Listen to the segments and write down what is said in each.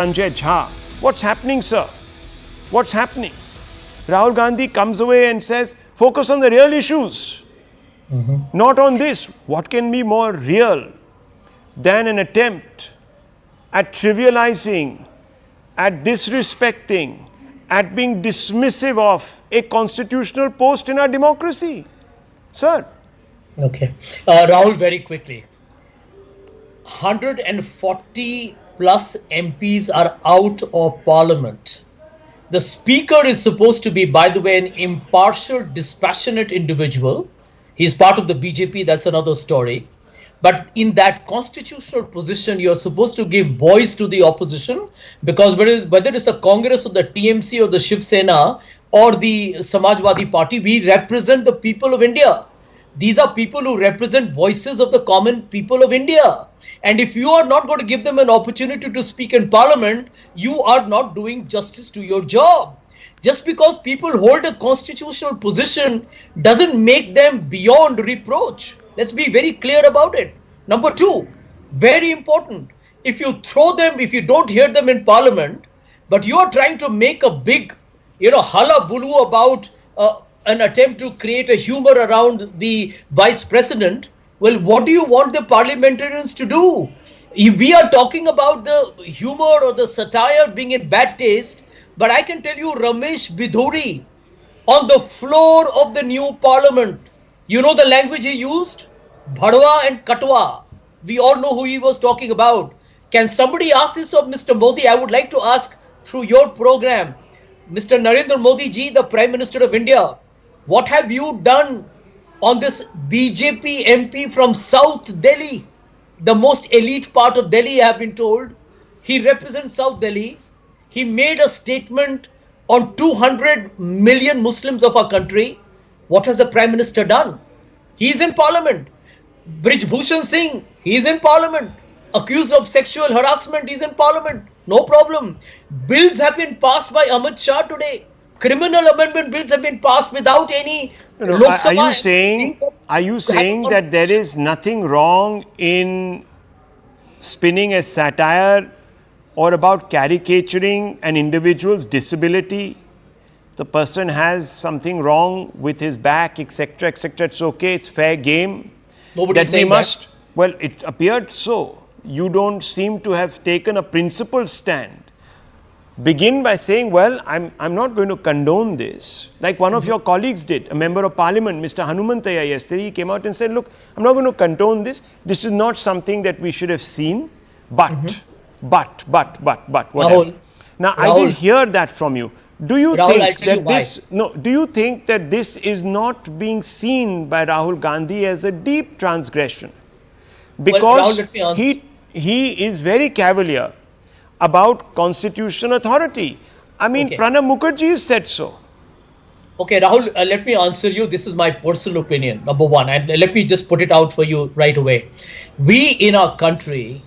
Sanjay Jha. What's happening, sir? What's happening? Rahul Gandhi comes away and says, focus on the real issues, not on this. What can be more real than an attempt at trivializing, at disrespecting, at being dismissive of a constitutional post in our democracy? Sir. Okay. Rahul, very quickly. 140 plus MPs are out of parliament. The speaker is supposed to be, by the way, an impartial, dispassionate individual. He's part of the BJP, that's another story. But in that constitutional position, you're supposed to give voice to the opposition, because whether it's a Congress or the TMC or the Shiv Sena or the Samajwadi Party, we represent the people of India. These are people who represent voices of the common people of India. And if you are not going to give them an opportunity to speak in parliament, you are not doing justice to your job. Just because people hold a constitutional position doesn't make them beyond reproach. Let's be very clear about it. Number two, very important. If you throw them, if you don't hear them in parliament, but you are trying to make a big, hullabaloo about an attempt to create a humor around the vice president, well, what do you want the parliamentarians to do? We are talking about the humor or the satire being in bad taste, but I can tell you Ramesh Bidhuri on the floor of the new parliament, you know the language he used? Bhadwa and Katwa. We all know who he was talking about. Can somebody ask this of Mr. Modi? I would like to ask through your program, Mr. Narendra Modi ji, the Prime Minister of India, what have you done on this BJP MP from South Delhi, the most elite part of Delhi, I have been told? He represents South Delhi. He made a statement on 200 million Muslims of our country. What has the Prime Minister done? He is in parliament. Brij Bhushan Singh, he is in parliament. Accused of sexual harassment, he is in parliament. No problem. Bills have been passed by Amit Shah today. Criminal amendment bills have been passed without any Lok Sabha. Are you saying that there is nothing wrong in spinning a satire or about caricaturing an individual's disability? The person has something wrong with his back, etc., etc. It's okay. It's fair game. Nobody saying that. Well, it appeared so. You don't seem to have taken a principled stand. Begin by saying, well, I'm not going to condone this. Like one of your colleagues did, a member of parliament, Mr. Hanumantaya, yesterday, he came out and said, look, I'm not going to condone this. This is not something that we should have seen, but, whatever. Rahul, Now, I didn't hear that from you. Do you Rahul, think do you think that this is not being seen by Rahul Gandhi as a deep transgression? Because Rahul, he is very cavalier about constitutional authority. I mean, Okay. Pranab Mukherjee said so. Okay, Rahul, let me answer you. This is my personal opinion, number one. And let me just put it out for you right away. We in our country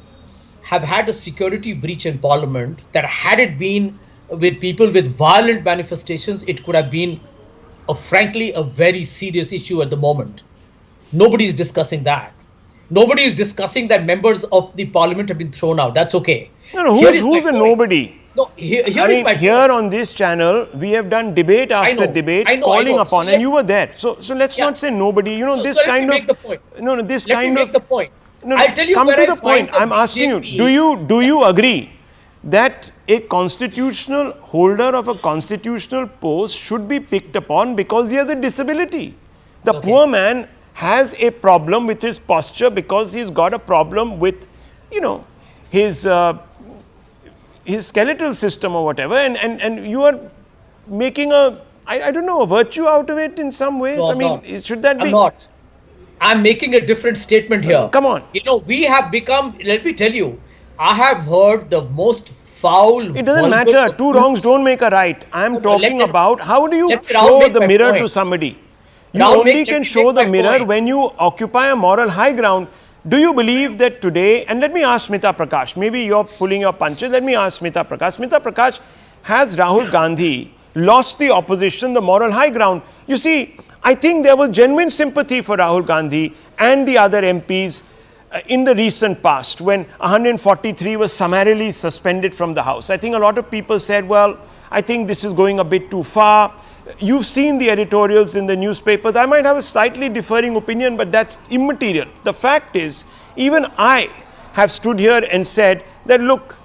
have had a security breach in parliament that, had it been with people with violent manifestations, it could have been, frankly, a very serious issue at the moment. Nobody is discussing that. Nobody is discussing that members of the parliament have been thrown out. That's okay. No, who's the nobody? No, here I mean, here on this channel, we have done debate after debate, calling upon, and you were there. So let's not say nobody. You know, this kind of. Make the point. No, this Let kind me of. make the point. No, I'll tell you come where to I the find point. the I'm asking you, BJP. do you agree that a constitutional holder of a constitutional post should be picked upon because he has a disability? The poor man has a problem with his posture because he's got a problem with, his skeletal system or whatever, and you are making a virtue out of it in some ways. No, I mean, should that be? I'm not. I'm making a different statement here. Come on. We have become, let me tell you, I have heard the most foul. It doesn't vulgar matter. Two wrongs don't make a right. I'm talking let me- about how do you let me show make the my mirror point. to somebody? You Rahul, only let can me show make the my mirror point. when you occupy a moral high ground. Do you believe that today, and let me ask Smita Prakash, maybe you're pulling your punches, let me ask Smita Prakash. Smita Prakash, has Rahul Gandhi lost the opposition the moral high ground? You see, I think there was genuine sympathy for Rahul Gandhi and the other MPs in the recent past, when 143 was summarily suspended from the House, I think a lot of people said, well, I think this is going a bit too far. You've seen the editorials in the newspapers. I might have a slightly differing opinion, but that's immaterial. The fact is, even I have stood here and said that, look,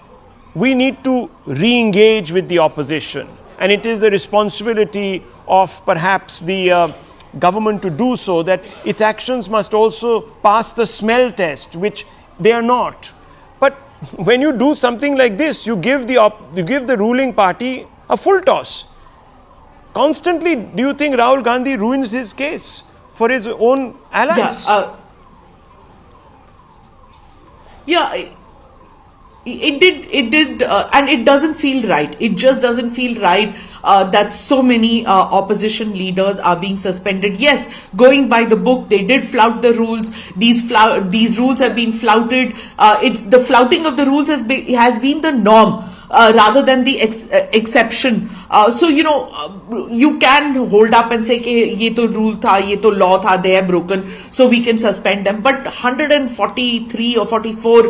we need to re-engage with the opposition. And it is the responsibility of perhaps the government to do so, that its actions must also pass the smell test, which they are not. But when you do something like this, you give the ruling party a full toss. Constantly, do you think Rahul Gandhi ruins his case for his own allies? It did, and it doesn't feel right. It just doesn't feel right that so many opposition leaders are being suspended. Yes, going by the book, they did flout the rules. These rules have been flouted. It's the flouting of the rules has been the norm. Rather than the exception. So, you can hold up and say, ye to rule tha, ye to law tha, they are broken, so we can suspend them. But 143 or 44,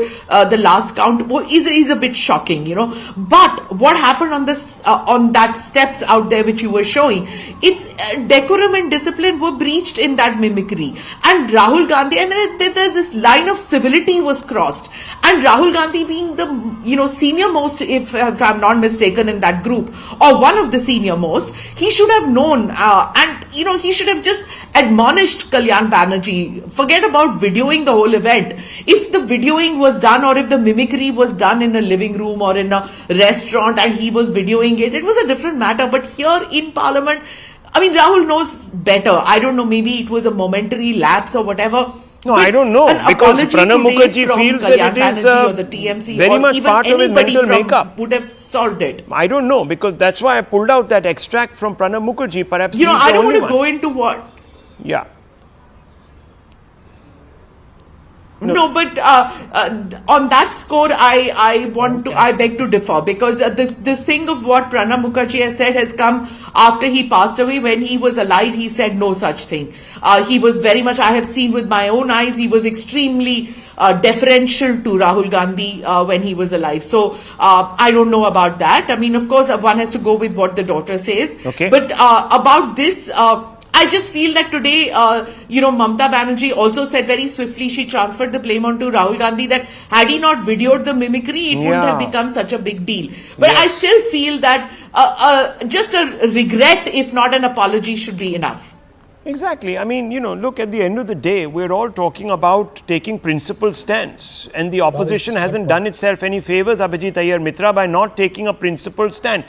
the last count, is a bit shocking, But what happened on that steps out there which you were showing, it's decorum and discipline were breached in that mimicry. And Rahul Gandhi, and this line of civility was crossed. And Rahul Gandhi being the, senior most, if I'm not mistaken, in that group, or one of the senior most, he should have known, and he should have just admonished Kalyan Banerjee. Forget about videoing the whole event. If the videoing was done, or if the mimicry was done in a living room or in a restaurant and he was videoing it, it was a different matter. But here in Parliament, I mean, Rahul knows better. I don't know, maybe it was a momentary lapse or whatever. No, I don't know, because Pranab Mukherjee feels that it is the TMC very much part of his mental makeup. Would have solved it. I don't know, because that's why I pulled out that extract from Pranab Mukherjee. Perhaps I don't want to go into what. Yeah. No, but on that score, I beg to differ, because this thing of what Pranab Mukherjee has said has come after he passed away. When he was alive, he said no such thing. He was very much, I have seen with my own eyes, he was extremely deferential to Rahul Gandhi when he was alive. So I don't know about that. I mean, of course, one has to go with what the daughter says. Okay. But about this, I just feel that today, Mamata Banerjee also said very swiftly, she transferred the blame onto Rahul Gandhi, that had he not videoed the mimicry, it wouldn't have become such a big deal. But I still feel that just a regret, if not an apology, should be enough. Exactly. I mean, look, at the end of the day, we're all talking about taking principled stands. And the opposition hasn't done itself any favors, Abhijit Iyer Mitra, by not taking a principled stand.